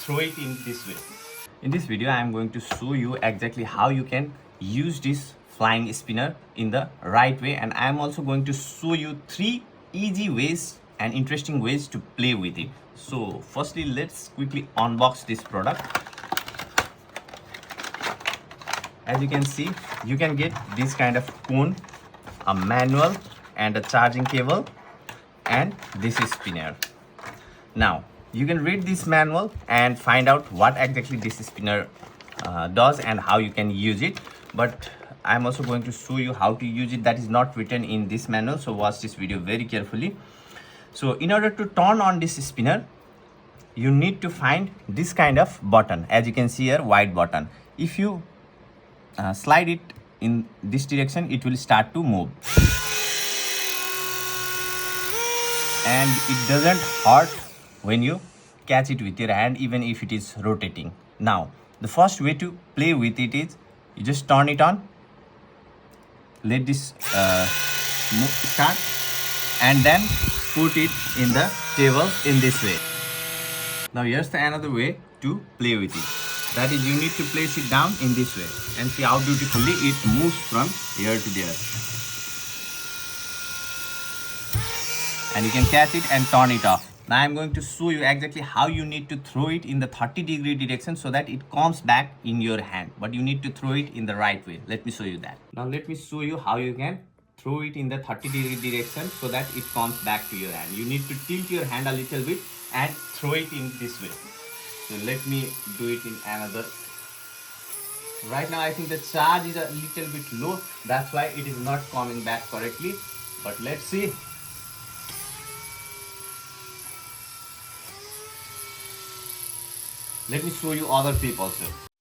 throw it in this way. In this video, I am going to show you exactly how you can use this flying spinner in the right way, and I am also going to show you 3 easy ways and interesting ways to play with it. So firstly, let's quickly unbox this product. As you can see, you can get this kind of cone, a manual and a charging cable, and this is spinner. Now you can read this manual and find out what exactly this spinner does and how you can use it, but I'm also going to show you how to use it. That is not written in this manual, so watch this video very carefully. So in order to turn on this spinner, you need to find this kind of button. As you can see here, white button. If you slide it in this direction, it will start to move, and it doesn't hurt when you catch it with your hand, even if it is rotating. Now the first way to play with it is you just turn it on, let this start, and then put it in the table in this way. Now here's another way to play with it. That is, you need to place it down in this way and see how beautifully it moves from here to there. And you can catch it and turn it off. Now I'm going to show you exactly how you need to throw it in the 30-degree direction so that it comes back in your hand. But you need to throw it in the right way. Let me show you that. Now let me show you how you can throw it in the 30-degree direction so that it comes back to your hand. You need to tilt your hand a little bit and throw it in this way. So let me do it in another. Right now I think the charge is a little bit low. That's why it is not coming back correctly. But let's see. Let me show you other tip also.